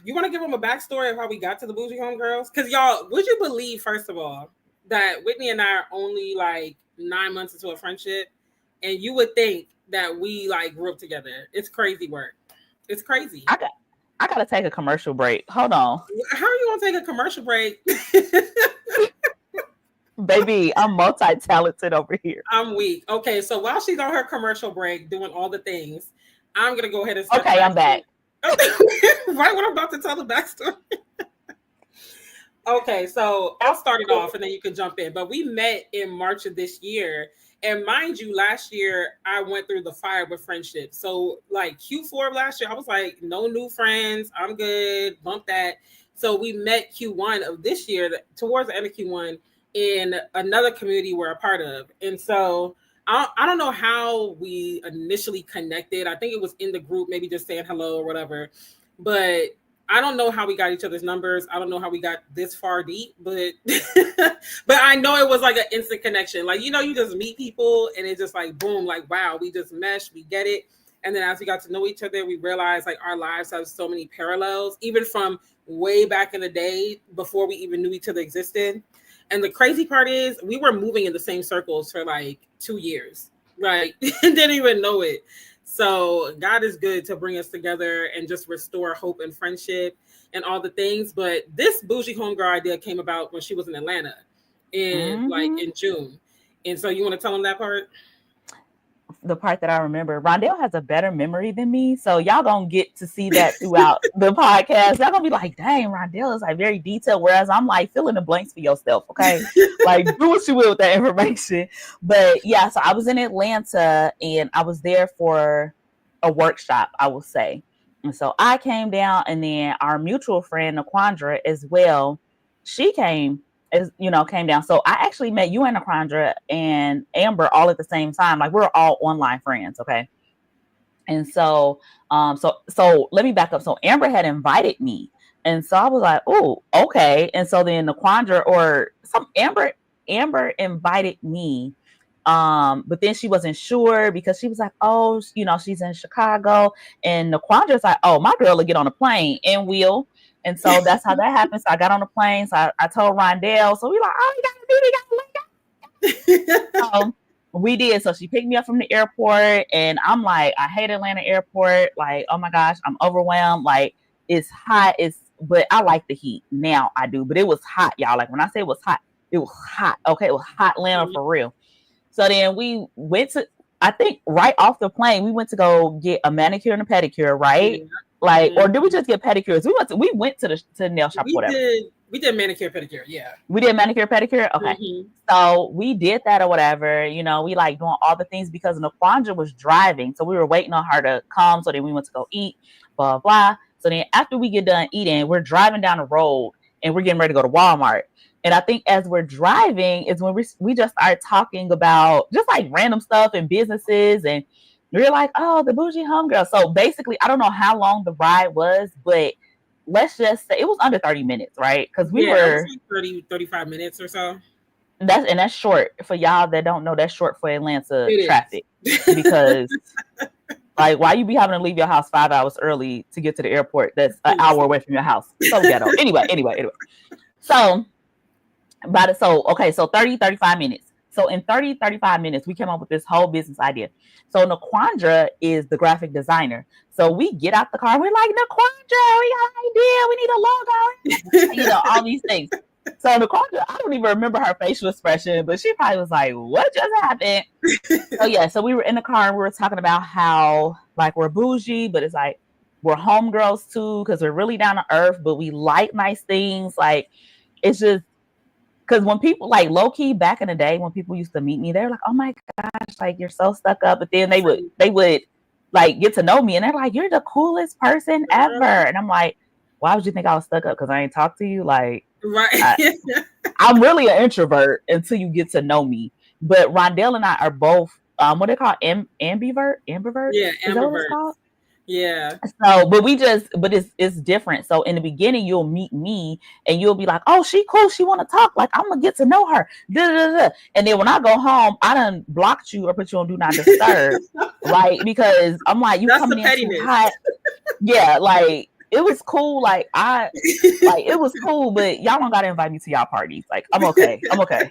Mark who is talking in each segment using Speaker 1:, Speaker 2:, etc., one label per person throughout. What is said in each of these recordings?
Speaker 1: You want to give them a backstory of how we got to the Boujee Homegirls? Because y'all, would you believe, first of all, that Whitney and I are only like 9 months into a friendship, and you would think that we like grew up together? It's crazy work. It's crazy.
Speaker 2: I gotta take a commercial break. Hold on.
Speaker 1: How are you gonna take a commercial break?
Speaker 2: Baby, I'm multi-talented over here.
Speaker 1: I'm weak. Okay, so while she's on her commercial break doing all the things, I'm gonna go ahead and start.
Speaker 2: Okay, I'm back.
Speaker 1: Right when I'm about to tell the backstory. Okay, so I'll start it off and then you can jump in. But we met in March of this year. And mind you, last year I went through the fire with friendship. So like Q4 of last year, I was like, no new friends. I'm good. Bump that. So we met Q1 of this year, towards the end of Q1, in another community we're a part of. And so I don't know how we initially connected. I think it was in the group, maybe just saying hello or whatever. But I don't know how we got each other's numbers. I don't know how we got this far deep, but but I know it was like an instant connection. Like, you know, you just meet people and it's just like, boom, like, wow, we just meshed, we get it. And then as we got to know each other, we realized like our lives have so many parallels, even from way back in the day before we even knew each other existed. And the crazy part is we were moving in the same circles for like 2 years, like didn't even know it. So God is good to bring us together and just restore hope and friendship and all the things. But this Boujee Homegirl idea came about when she was in Atlanta in like in June. And so you want to tell them that part?
Speaker 2: The part that I remember, Rondell has a better memory than me. So y'all gonna get to see that throughout the podcast. Y'all gonna be like, dang, Rondell is like very detailed. Whereas I'm like, fill in the blanks for yourself. Okay. Like do what you will with that information. But yeah, so I was in Atlanta and I was there for a workshop, I will say. And so I came down and then our mutual friend, Naquandra, as well, she came down. So I actually met you and Naquandra and Amber all at the same time. Like we're all online friends, okay? And so so let me back up. So Amber had invited me. And so I was like, oh, okay. And so then Naquandra or Amber invited me. But then she wasn't sure because she was like, oh, you know, she's in Chicago. And Naquandra's like, oh, my girl will get on a plane and will. And so that's how that happened. So I got on the plane. So I told Rondell. So we like, oh, you gotta do it. We did. So she picked me up from the airport. And I'm like, I hate Atlanta airport. Like, oh my gosh, I'm overwhelmed. Like, it's hot. But I like the heat. Now I do. But it was hot, y'all. Like when I say it was hot, it was hot. Okay, it was hot Atlanta for real. So then we went to, I think right off the plane, we went to go get a manicure and a pedicure, right? Yeah. Like, or did we just get pedicures? We went to the nail shop, whatever.
Speaker 1: We did manicure, pedicure, yeah.
Speaker 2: We did manicure, pedicure? Okay. Mm-hmm. So we did that or whatever. You know, we like doing all the things because Naquandra was driving. So we were waiting on her to come. So then we went to go eat, blah, blah. So then after we get done eating, we're driving down the road and we're getting ready to go to Walmart. And I think as we're driving is when we just started talking about just like random stuff and businesses. And we were like, oh, the Boujee Homegirl. So basically, I don't know how long the ride was, but let's just say it was under 30 minutes, right? Because we were
Speaker 1: like 30, 35 minutes or so.
Speaker 2: That's short for y'all that don't know. That's short for Atlanta traffic. Because like, why you be having to leave your house 5 hours early to get to the airport? That's an hour away from your house. So ghetto. Anyway. So 30, 35 minutes. So in 30, 35 minutes, we came up with this whole business idea. So Naquandra is the graphic designer. So we get out the car. We're like, Naquandra, we got an idea. We need a logo. You know, all these things. So Naquandra, I don't even remember her facial expression, but she probably was like, what just happened? So we were in the car and we were talking about how like we're bougie, but it's like we're homegirls too, because we're really down to earth, but we like nice things. Like it's just, because when people like low key back in the day, when people used to meet me, they're like, "Oh my gosh, like you're so stuck up." But then they would like get to know me, and they're like, "You're the coolest person ever." And I'm like, "Why would you think I was stuck up? Because I ain't talk to you." Like,
Speaker 1: right?
Speaker 2: I'm really an introvert until you get to know me. But Rondell and I are both what they call ambivert.
Speaker 1: Yeah,
Speaker 2: is that what it's called?
Speaker 1: Yeah.
Speaker 2: So, but it's different. So in the beginning, you'll meet me and you'll be like, oh, she cool. She want to talk. Like, I'm going to get to know her. And then when I go home, I done blocked you or put you on do not disturb. Right. Because I'm like, you coming in too hot. Yeah. Like, it was cool. Like it was cool, but y'all don't gotta invite me to y'all parties. Like I'm okay. I'm okay.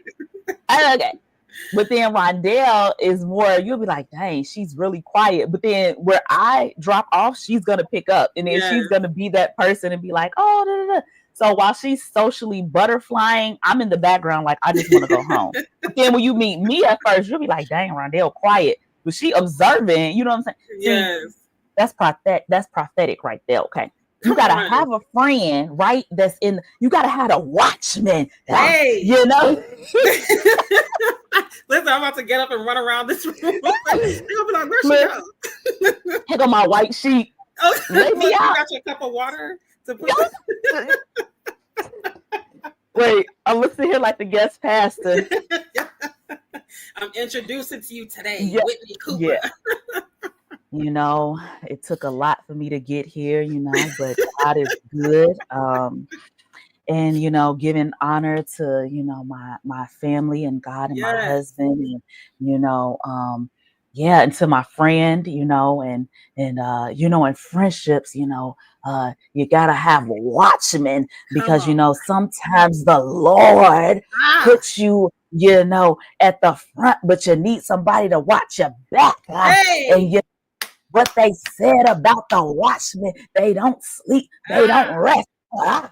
Speaker 2: But then Rondell is more, you'll be like, dang, she's really quiet. But then where I drop off, she's gonna pick up, and then she's gonna be that person and be like, oh, da, da, da. So while she's socially butterflying, I'm in the background like I just want to go home. But then when you meet me at first, you'll be like, dang, Rondell quiet. But she observing, you know what I'm saying?
Speaker 1: Yes.
Speaker 2: See, that's prophetic right there, okay? You gotta have a friend, right? You gotta have a watchman.
Speaker 1: Hey,
Speaker 2: you know.
Speaker 1: Listen, I'm about to get up and run around this room. I'll be like, where'd she go?
Speaker 2: Take on my white sheet.
Speaker 1: Oh,
Speaker 2: Let me out.
Speaker 1: You got your cup of water to put.
Speaker 2: Wait, I'm gonna sit here like the guest pastor.
Speaker 1: I'm introducing to you today, Whitney Cooper.
Speaker 2: Yeah. You know, it took a lot for me to get here, you know, but God is good. And, you know, giving honor to, you know, my family and God and my husband and, you know, and to my friend, you know, and you know, in friendships, you know, you gotta have a watchman because, you know, sometimes the Lord puts you, you know, at the front, but you need somebody to watch your back. And you what they said about the watchmen, they don't sleep, they don't rest. So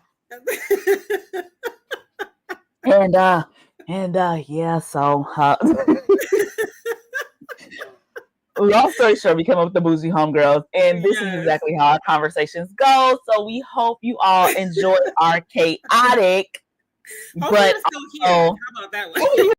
Speaker 2: long story short, we came up with the Boujee Homegirls, and this is exactly how our conversations go. So we hope you all enjoy our chaotic,
Speaker 1: but still here. How about that one?